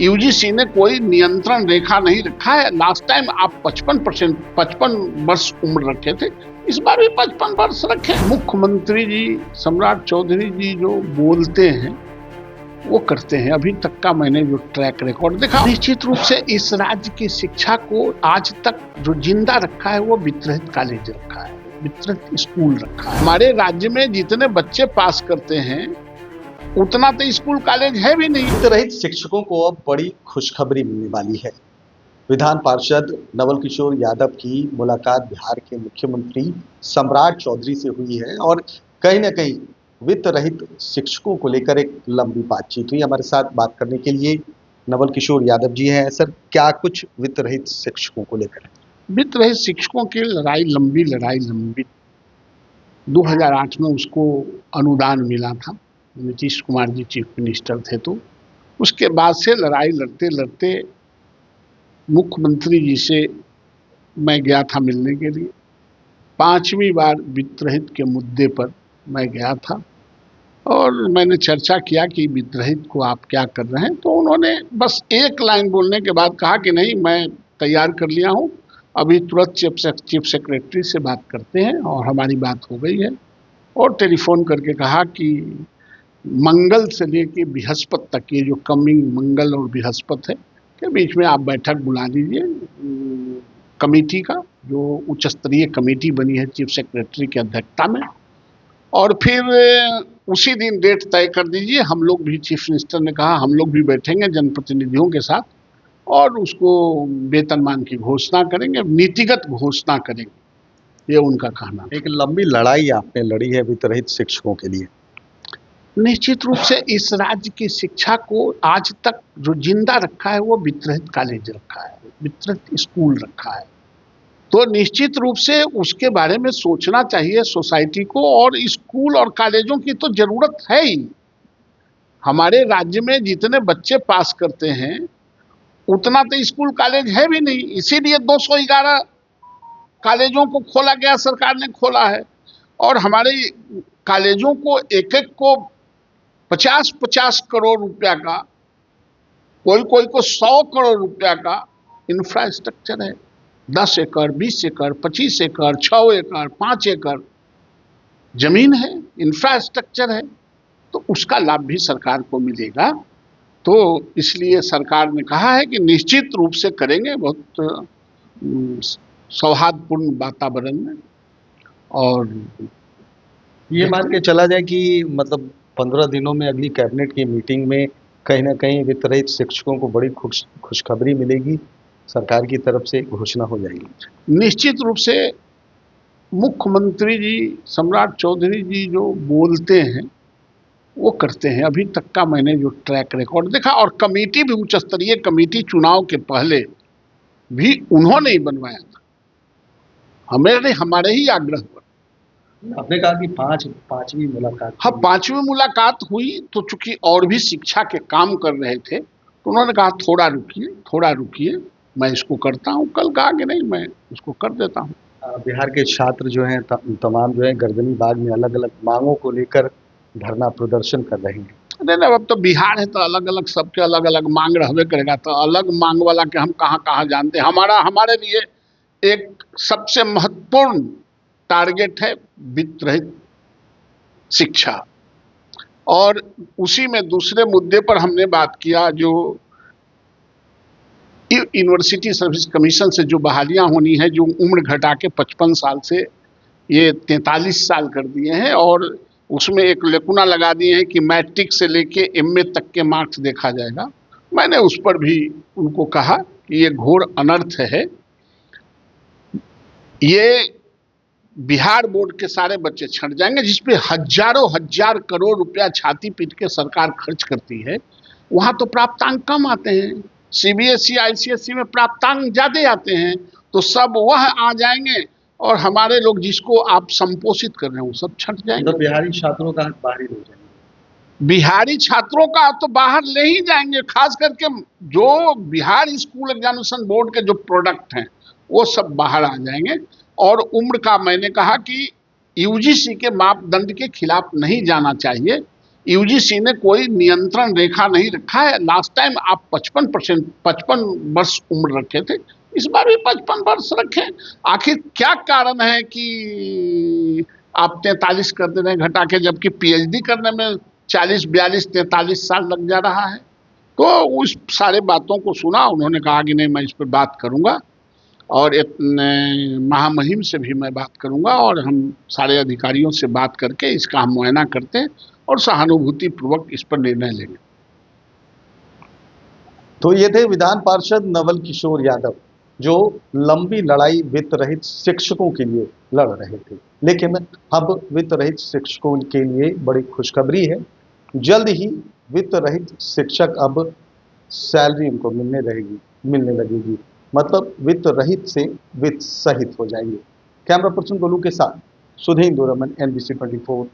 UGC ने कोई नियंत्रण रेखा नहीं रखा है। लास्ट टाइम आप 55 वर्ष उम्र रखे थे, इस बार भी 55 वर्ष रखे। मुख्यमंत्री जी सम्राट चौधरी जी जो बोलते हैं वो करते हैं। अभी तक का मैंने जो ट्रैक रिकॉर्ड देखा, निश्चित रूप से इस राज्य की शिक्षा को आज तक जो जिंदा रखा है वो वितरित कॉलेज रखा है, वितरित स्कूल रखा है। हमारे राज्य में जितने बच्चे पास करते हैं उतना तो स्कूल कॉलेज है भी नहीं। वित्त रहित शिक्षकों को अब बड़ी खुशखबरी मिलने वाली है। विधान पार्षद नवल किशोर यादव की मुलाकात बिहार के मुख्यमंत्री सम्राट चौधरी से हुई है और कहीं ना कहीं वित्त रहित शिक्षकों को लेकर एक लंबी बातचीत हुई। हमारे साथ बात करने के लिए नवल किशोर यादव जी हैं। सर, क्या कुछ वित्त रहित शिक्षकों को लेकर? वित्त रहित शिक्षकों की लड़ाई लंबी 2008 में उसको अनुदान मिला था। नीतीश कुमार जी चीफ मिनिस्टर थे, तो उसके बाद से लड़ाई लड़ते लड़ते मुख्यमंत्री जी से मैं गया था मिलने के लिए। 5वीं बार वित्त रहित के मुद्दे पर मैं गया था और मैंने चर्चा किया कि वित्त रहित को आप क्या कर रहे हैं। तो उन्होंने बस एक लाइन बोलने के बाद कहा कि नहीं, मैं तैयार कर लिया हूँ, अभी तुरंत चीफ सेक्रेटरी से बात करते हैं। और हमारी बात हो गई है और टेलीफोन करके कहा कि मंगल से लेके बृहस्पति तक, ये जो कमिंग मंगल और बृहस्पति है के बीच में आप बैठक बुला लीजिए कमेटी का, जो उच्च स्तरीय कमेटी बनी है चीफ सेक्रेटरी की अध्यक्षता में, और फिर उसी दिन डेट तय कर दीजिए। हम लोग भी, चीफ मिनिस्टर ने कहा, हम लोग भी बैठेंगे जनप्रतिनिधियों के साथ और उसको वेतनमान की घोषणा करेंगे, नीतिगत घोषणा करेंगे, ये उनका कहना। एक लंबी लड़ाई आपने लड़ी है वित्त रहित शिक्षकों के लिए। निश्चित रूप से इस राज्य की शिक्षा को आज तक जो जिंदा रखा है वो वितरित कॉलेज रखा है, वितरित स्कूल रखा है। तो निश्चित रूप से उसके बारे में सोचना चाहिए सोसाइटी को, और स्कूल और कॉलेजों की तो जरूरत है ही। हमारे राज्य में जितने बच्चे पास करते हैं उतना तो स्कूल कॉलेज है भी नहीं, इसीलिए 211 कॉलेजों को खोला गया, सरकार ने खोला है। और हमारे कॉलेजों को एक एक को 50-50 करोड़ रुपया का, कोई को 100 करोड़ रुपया का इंफ्रास्ट्रक्चर है। 10 एकड़, 20 एकड़, 25 एकड़, 6 एकड़, 5 एकड़ जमीन है, इंफ्रास्ट्रक्चर है, तो उसका लाभ भी सरकार को मिलेगा। तो इसलिए सरकार ने कहा है कि निश्चित रूप से करेंगे, बहुत सौहार्दपूर्ण वातावरण में। और ये मान के चला जाए कि मतलब 15 दिनों में अगली कैबिनेट की मीटिंग में कहीं ना कहीं वित्त रहित शिक्षकों को बड़ी खुशखबरी मिलेगी, सरकार की तरफ से घोषणा हो जाएगी। निश्चित रूप से मुख्यमंत्री जी सम्राट चौधरी जी जो बोलते हैं वो करते हैं। अभी तक का मैंने जो ट्रैक रिकॉर्ड देखा, और कमेटी भी, उच्च स्तरीय कमेटी चुनाव के पहले भी उन्होंने ही बनवाया था, हमारे ही आग्रह पर। आपने कहा कि पांचवी मुलाकात। हाँ, 5वीं मुलाकात हुई तो चूंकि और भी शिक्षा के काम कर रहे थे तो उन्होंने कहा थोड़ा रुकिए, मैं इसको करता हूँ। कल कहा कि नहीं, मैं इसको कर देता हूँ। बिहार के छात्र जो हैं तमाम जो है गर्दनी बाग में अलग अलग मांगों को लेकर धरना प्रदर्शन कर रहे हैं। नहीं, अब तो बिहार है तो अलग अलग, सबके अलग अलग मांग रहबे करेगा, तो अलग मांग वाला के हम कहाँ जानते हैं। हमारे लिए एक सबसे महत्वपूर्ण टारगेट है वित्त रहित शिक्षा, और उसी में दूसरे मुद्दे पर हमने बात किया, जो यूनिवर्सिटी सर्विस कमीशन से जो बहालियां होनी है, जो उम्र घटा के 55 साल से ये 43 साल कर दिए हैं, और उसमें एक लेकुना लगा दिए हैं कि मैट्रिक से लेके एमए तक के मार्क्स देखा जाएगा। मैंने उस पर भी उनको कहा कि ये घोर अनर्थ है। ये बिहार बोर्ड के सारे बच्चे छंट जाएंगे, जिसपे हजारों हजार करोड़ रुपया छाती पीट के सरकार खर्च करती है। वहाँ तो प्राप्तांक कम आते हैं, सीबीएसई आईसीएसई में प्राप्तांक ज्यादा आते हैं, तो सब वह आ जाएंगे और हमारे लोग जिसको आप संपोषित कर रहे हैं वो सब छंट जाएंगे। तो बिहारी छात्रों का बाहर ही हो जाएंगे। बिहारी छात्रों का तो बाहर ले ही जाएंगे, खास करके जो बिहार स्कूल एग्जामिनेशन बोर्ड के जो प्रोडक्ट हैं वो सब बाहर आ जाएंगे। और उम्र का मैंने कहा कि यूजीसी के मापदंड के खिलाफ नहीं जाना चाहिए। यूजीसी ने कोई नियंत्रण रेखा नहीं रखा है। लास्ट टाइम आप 55 वर्ष उम्र रखे थे, इस बार भी 55 वर्ष रखें। आखिर क्या कारण है कि आप 43 कर दे रहे हैं घटा के, जबकि पीएचडी करने में 40, 42, 43 साल लग जा रहा है। तो उस सारे बातों को सुना, उन्होंने कहा कि नहीं मैं इस पर बात करूंगा और महामहिम से भी मैं बात करूंगा और हम सारे अधिकारियों से बात करके इसका हम मुआयना करते हैं और सहानुभूति पूर्वक इस पर निर्णय लेंगे। तो ये थे विधान पार्षद नवल किशोर यादव, जो लंबी लड़ाई वित्त रहित शिक्षकों के लिए लड़ रहे थे। लेकिन अब वित्त रहित शिक्षकों के लिए बड़ी खुशखबरी है, जल्द ही वित्त रहित शिक्षक अब सैलरी उनको मिलने लगेगी। मतलब वित्त रहित से वित्त सहित हो जाएंगे। कैमरा पर्सन गोलू के साथ सुधींद्र रमन, NBC 24